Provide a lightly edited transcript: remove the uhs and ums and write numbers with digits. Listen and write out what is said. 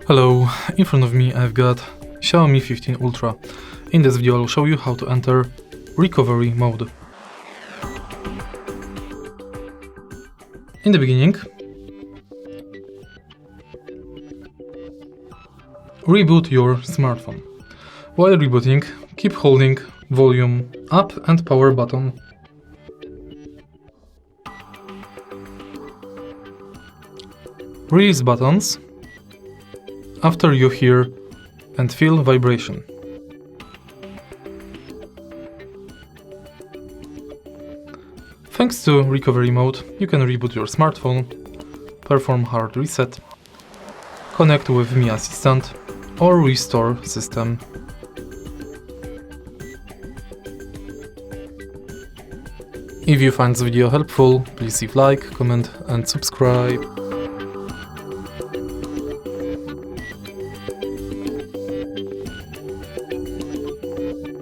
Hello, in front of me I've got Xiaomi 15 Ultra. In this video I'll show you how to enter recovery mode. In the beginning, reboot your smartphone. While rebooting, keep holding volume up and power button. Release buttons after you hear and feel vibration. Thanks to recovery mode, you can reboot your smartphone, perform hard reset, connect with Mi Assistant, or restore system. If you find this video helpful, please leave like, comment and subscribe.